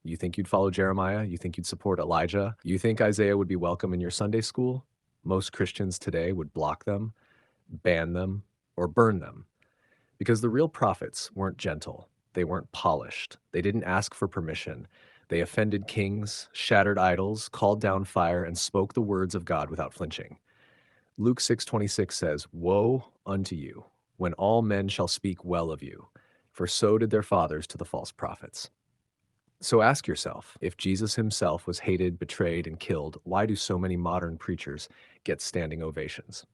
You think you'd follow Jeremiah? You think you'd support Elijah? You think Isaiah would be welcome in your Sunday school? Most Christians today would block them, ban them, or burn them. Because the real prophets weren't gentle. They weren't polished. They didn't ask for permission. They offended kings, shattered idols, called down fire, and spoke the words of God without flinching. Luke 6:26 says, "Woe unto you, when all men shall speak well of you, for so did their fathers to the false prophets." So ask yourself, if Jesus himself was hated, betrayed, and killed, why do so many modern preachers get standing ovations?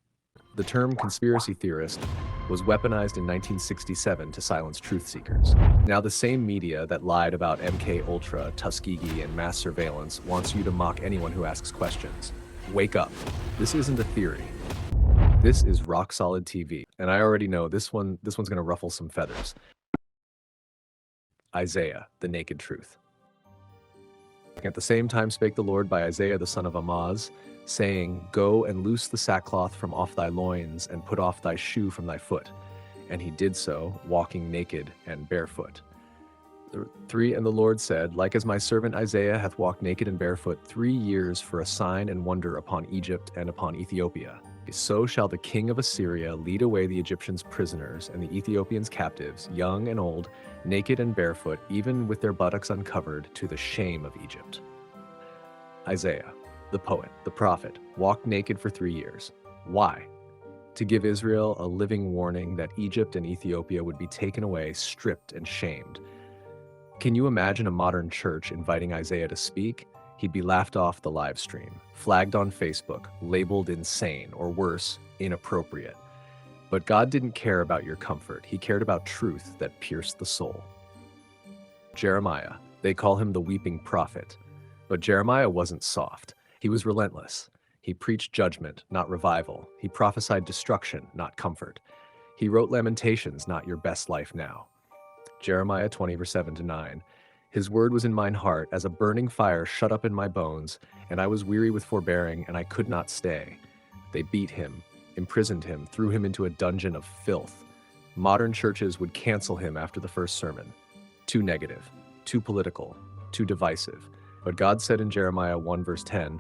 The term conspiracy theorist was weaponized in 1967 to silence truth seekers. Now the same media that lied about MK Ultra, Tuskegee, and mass surveillance wants you to mock anyone who asks questions. Wake up. This isn't a theory. This is rock solid TV. And I already know this one's going to ruffle some feathers. Isaiah, the naked truth. At the same time spake the Lord by Isaiah the son of Amos, saying, Go and loose the sackcloth from off thy loins, and put off thy shoe from thy foot. And he did so, walking naked and barefoot. 3, and the Lord said, Like as my servant Isaiah hath walked naked and barefoot 3 years for a sign and wonder upon Egypt and upon Ethiopia, so shall the king of Assyria lead away the Egyptians prisoners and the Ethiopians captives, young and old, naked and barefoot, even with their buttocks uncovered, to the shame of Egypt. Isaiah, the poet, the prophet, walked naked for 3 years. Why? To give Israel a living warning that Egypt and Ethiopia would be taken away, stripped and shamed. Can you imagine a modern church inviting Isaiah to speak? He'd be laughed off the live stream, flagged on Facebook, labeled insane, or worse, inappropriate. But God didn't care about your comfort. He cared about truth that pierced the soul. Jeremiah, they call him the weeping prophet. But Jeremiah wasn't soft. He was relentless. He preached judgment, not revival. He prophesied destruction, not comfort. He wrote Lamentations, not your best life now. Jeremiah 20, verse 7-9. His word was in mine heart, as a burning fire shut up in my bones, and I was weary with forbearing, and I could not stay. They beat him, imprisoned him, threw him into a dungeon of filth. Modern churches would cancel him after the first sermon. Too negative, too political, too divisive. But God said in Jeremiah 1, verse 10,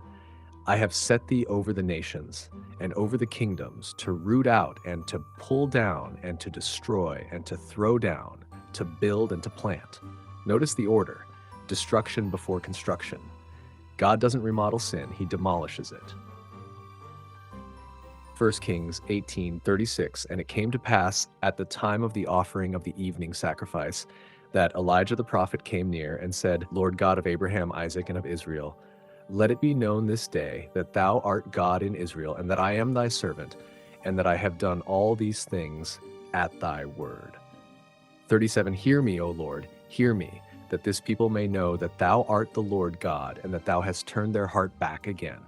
I have set thee over the nations and over the kingdoms, to root out and to pull down and to destroy and to throw down, to build and to plant. Notice the order: destruction before construction. God doesn't remodel sin, he demolishes it. 1 Kings 18:36, and it came to pass at the time of the offering of the evening sacrifice that Elijah the prophet came near and said, Lord God of Abraham, Isaac, and of Israel, let it be known this day that thou art God in Israel, and that I am thy servant, and that I have done all these things at thy word. 37, hear me, O Lord, hear me, that this people may know that thou art the Lord God, and that thou hast turned their heart back again.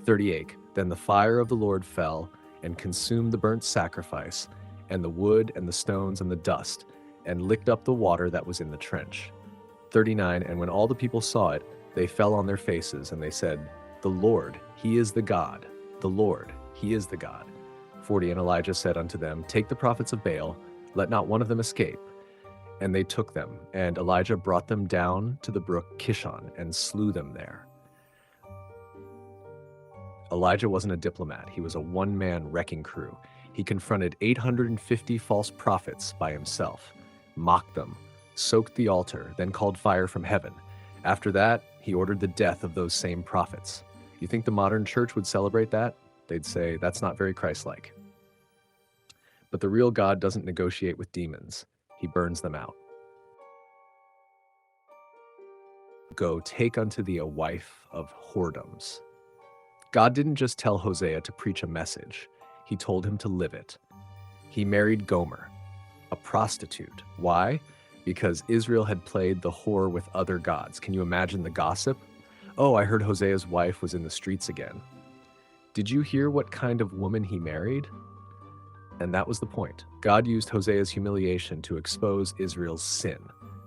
38, then the fire of the Lord fell and consumed the burnt sacrifice, and the wood and the stones and the dust, and licked up the water that was in the trench. 39, and when all the people saw it, they fell on their faces, and they said, The Lord, he is the God. The Lord, he is the God. 40, and Elijah said unto them, Take the prophets of Baal, let not one of them escape. And they took them, and Elijah brought them down to the brook Kishon, and slew them there. Elijah wasn't a diplomat. He was a one-man wrecking crew. He confronted 850 false prophets by himself, mocked them, soaked the altar, then called fire from heaven. After that, he ordered the death of those same prophets. You think the modern church would celebrate that? They'd say, that's not very Christ-like. But the real God doesn't negotiate with demons. He burns them out. Go, take unto thee a wife of whoredoms. God didn't just tell Hosea to preach a message. He told him to live it. He married Gomer, a prostitute. Why? Because Israel had played the whore with other gods. Can you imagine the gossip? Oh, I heard Hosea's wife was in the streets again. Did you hear what kind of woman he married? And that was the point. God used Hosea's humiliation to expose Israel's sin.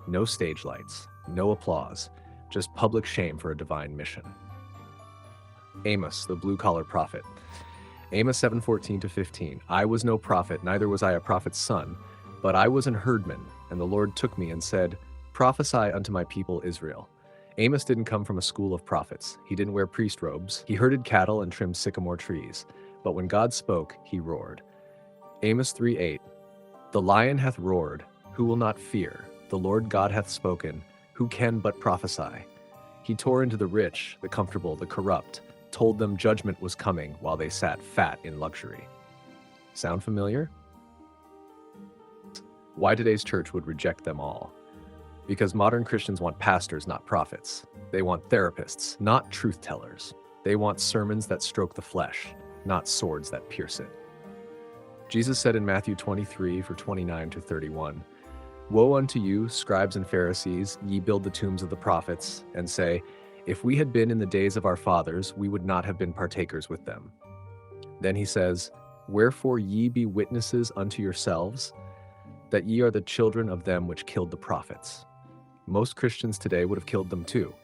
No stage lights, no applause, just public shame for a divine mission. Amos, the blue-collar prophet. Amos 7:14-15. I was no prophet, neither was I a prophet's son, but I was an herdman, and the Lord took me and said, Prophesy unto my people Israel. Amos didn't come from a school of prophets. He didn't wear priest robes. He herded cattle and trimmed sycamore trees. But when God spoke, he roared. Amos 3:8. The lion hath roared, who will not fear? The Lord God hath spoken, who can but prophesy? He tore into the rich, the comfortable, the corrupt, told them judgment was coming while they sat fat in luxury. Sound familiar? Why today's church would reject them all? Because modern Christians want pastors, not prophets. They want therapists, not truth tellers. They want sermons that stroke the flesh, not swords that pierce it. Jesus said in Matthew 23:29-31, Woe unto you, scribes and Pharisees, ye build the tombs of the prophets, and say, If we had been in the days of our fathers, we would not have been partakers with them. Then he says, Wherefore ye be witnesses unto yourselves, that ye are the children of them which killed the prophets. Most Christians today would have killed them too.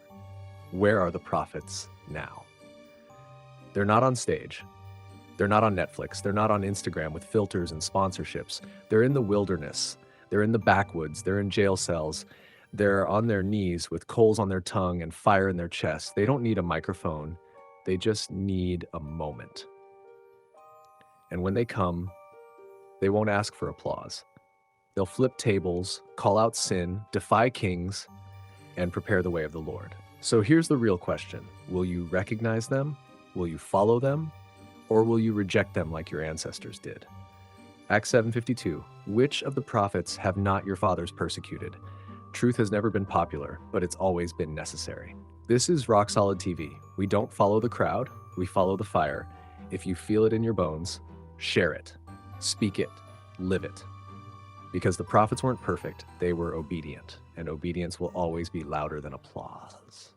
Where are the prophets now? They're not on stage. They're not on Netflix. They're not on Instagram with filters and sponsorships. They're in the wilderness. They're in the backwoods. They're in jail cells. They're on their knees with coals on their tongue and fire in their chest. They don't need a microphone. They just need a moment. And when they come, they won't ask for applause. They'll flip tables, call out sin, defy kings, and prepare the way of the Lord. So here's the real question. Will you recognize them? Will you follow them? Or will you reject them like your ancestors did? Acts 7:52, which of the prophets have not your fathers persecuted? Truth has never been popular, but it's always been necessary. This is Rock Solid TV. We don't follow the crowd, we follow the fire. If you feel it in your bones, share it, speak it, live it. Because the prophets weren't perfect, they were obedient, and obedience will always be louder than applause.